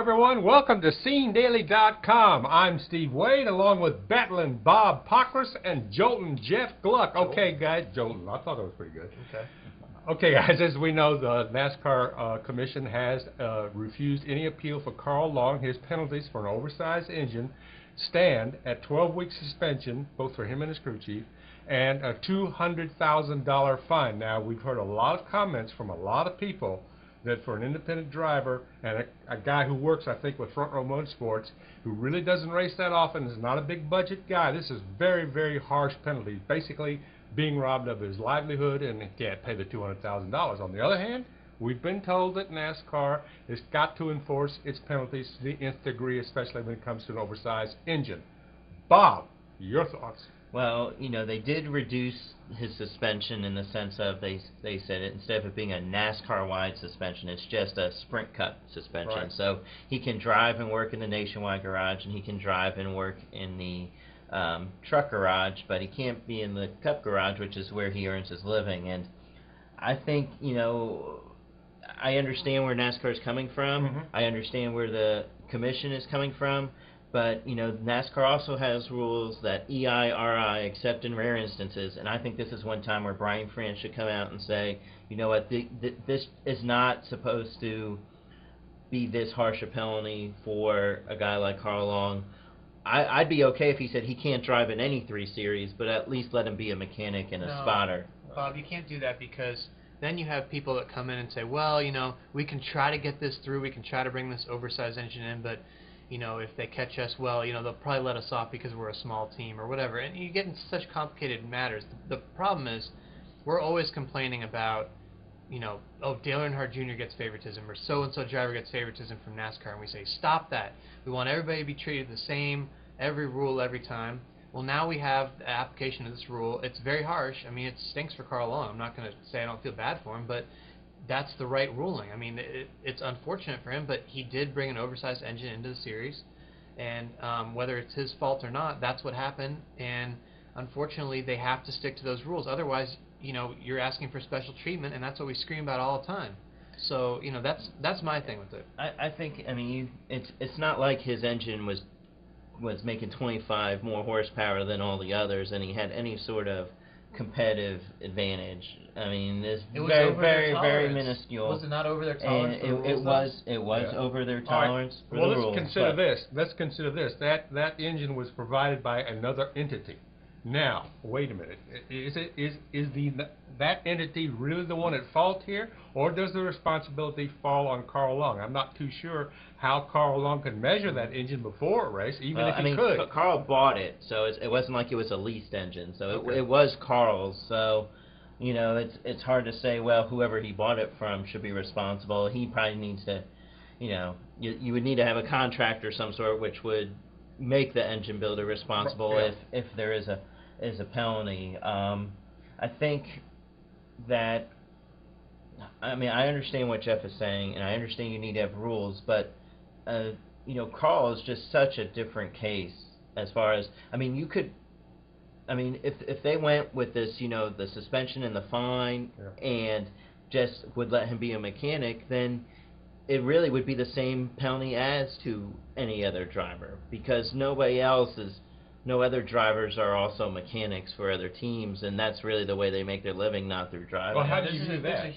everyone. Welcome to SceneDaily.com. I'm Steve Wade, along with Battling Bob Pockris and Joltin' Jeff Gluck. Okay, guys, Joltin'. I thought that was pretty good. Okay, guys, as we know, the NASCAR Commission has refused any appeal for Carl Long. His penalties for an oversized engine stand at 12-week suspension, both for him and his crew chief, and a $200,000 fine. Now, we've heard a lot of comments from a lot of people that for an independent driver and a guy who works, I think, with Front Row Motorsports, who really doesn't race that often, is not a big budget guy, this is very, very harsh penalties. Basically, being robbed of his livelihood, and he can't pay the $200,000. On the other hand, we've been told that NASCAR has got to enforce its penalties to the nth degree, especially when it comes to an oversized engine. Bob, your thoughts? Well, you know, they did reduce his suspension in the sense of they said it, instead of it being a NASCAR-wide suspension, it's just a Sprint Cup suspension. Right. So he can drive and work in the Nationwide garage, and he can drive and work in the truck garage, but he can't be in the Cup garage, which is where he earns his living. And I think, you know, I understand where NASCAR is coming from. I understand where the commission is coming from. But, you know, NASCAR also has rules that EIRI, except in rare instances, and I think this is one time where Brian France should come out and say, you know what, this is not supposed to be this harsh a penalty for a guy like Carl Long. I'd be okay if he said he can't drive in any 3 Series, but at least let him be a mechanic and a spotter. Bob, you can't do that, because then you have people that come in and say, well, you know, we can try to get this through, we can try to bring this oversized engine in, but you know, if they catch us, well, you know, they'll probably let us off because we're a small team or whatever. And you get into such complicated matters. The problem is we're always complaining about, you know, oh, Dale Earnhardt Jr. gets favoritism, or so-and-so driver gets favoritism from NASCAR. And we say, stop that. We want everybody to be treated the same, every rule, every time. Well, now we have the application of this rule. It's very harsh. I mean, it stinks for Carl Long. I'm not going to say I don't feel bad for him, but that's the right ruling. I mean, it's unfortunate for him, but he did bring an oversized engine into the series, and whether it's his fault or not, that's what happened, and unfortunately they have to stick to those rules. Otherwise, you know, you're asking for special treatment, and that's what we scream about all the time. So, you know, that's my thing with it. I think, I mean, it's not like his engine was making 25 more horsepower than all the others, and he had any sort of competitive advantage. I mean, it's very minuscule. Was it not over their tolerance? It was over their tolerance. Right. Well, let's consider this. That engine was provided by another entity. Now, wait a minute. Is that entity really the one at fault here, or does the responsibility fall on Carl Long? I'm not too sure how Carl Long could measure that engine before a race, even if he could. But Carl bought it, so it wasn't like it was a leased engine. So it was Carl's. So, you know, it's hard to say, well, whoever he bought it from should be responsible. He probably needs to, you know, you would need to have a contract or some sort which would make the engine builder responsible if there is a penalty. I think that, I mean, I understand what Jeff is saying, and I understand you need to have rules, but you know, Carl is just such a different case as far as, I mean, you could, I mean, if they went with this, you know, the suspension and the fine, and just would let him be a mechanic, then it really would be the same penalty as to any other driver, because no other drivers are also mechanics for other teams, and that's really the way they make their living, not through driving. Well, how do you do that?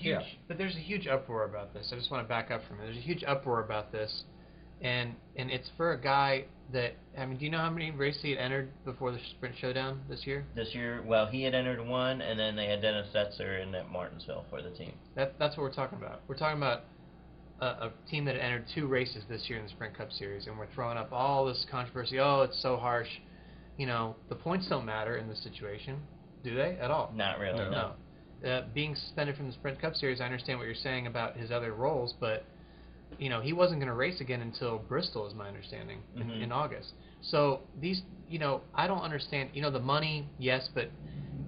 But there's a huge uproar about this. I just want to back up from it. There's a huge uproar about this, and it's for a guy that, I mean, do you know how many races he had entered before the Sprint Showdown this year? This year, well, he had entered 1, and then they had Dennis Setzer in at Martinsville for the team. That's what we're talking about. We're talking about a team that had entered 2 races this year in the Sprint Cup Series, and we're throwing up all this controversy. Oh, it's so harsh. You know, the points don't matter in this situation, do they, at all? Not really, no. Being suspended from the Sprint Cup Series, I understand what you're saying about his other roles, but, you know, he wasn't going to race again until Bristol, is my understanding, in August. So these, you know, I don't understand, you know, the money, yes, but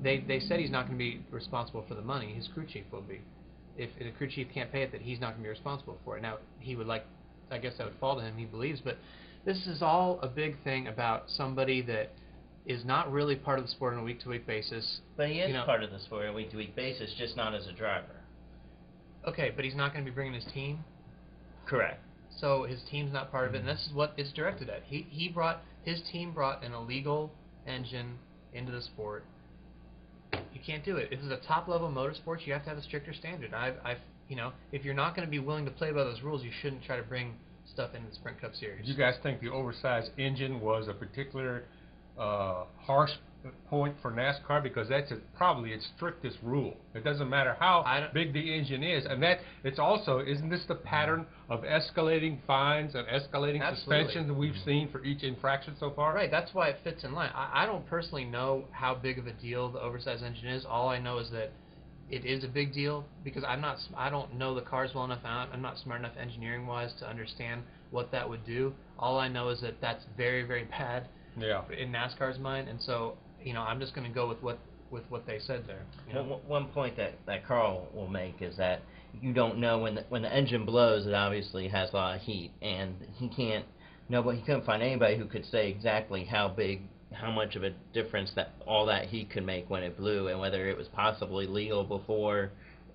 they said he's not going to be responsible for the money. His crew chief will be. If the crew chief can't pay it, that he's not going to be responsible for it. Now, he would like, I guess that would fall to him, he believes, but this is all a big thing about somebody that is not really part of the sport on a week-to-week basis. But he is part of the sport on a week-to-week basis, just not as a driver. Okay, but he's not going to be bringing his team? Correct. so his team's not part of it, and this is what it's directed at. His team brought an illegal engine into the sport. You can't do it. This is a top-level motorsports. You have to have a stricter standard. If you're not going to be willing to play by those rules, you shouldn't try to bring stuff into the Sprint Cup Series. Do you guys think the oversized engine was a particular harsh point for NASCAR? Because that's probably its strictest rule. It doesn't matter how big the engine is, and that it's also, isn't this the pattern of escalating fines and escalating suspensions that we've seen for each infraction so far? Right, that's why it fits in line. I don't personally know how big of a deal the oversized engine is. All I know is that it is a big deal because I don't know the cars well enough. I'm not smart enough engineering-wise to understand what that would do. All I know is that that's very, very bad in NASCAR's mind, and so I'm just going to go with what they said there. Well, one point that Carl will make is that you don't know when the engine blows. It obviously has a lot of heat, and he couldn't find anybody who could say exactly how much of a difference that all that heat could make when it blew, and whether it was possibly legal before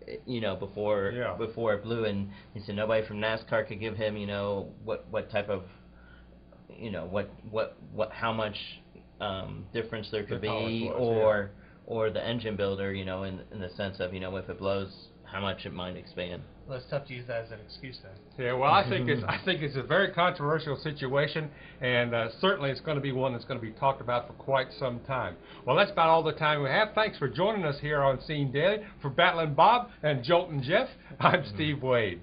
it blew. And he said nobody from NASCAR could give him what type of how much difference there could be, or the engine builder, in the sense of if it blows, how much it might expand. Well, it's tough to use that as an excuse then. Yeah, well, I think it's a very controversial situation, and certainly it's going to be one that's going to be talked about for quite some time. Well, that's about all the time we have. Thanks for joining us here on Scene Daily. For Battlin' Bob and Joltin' Jeff, I'm Steve Wade.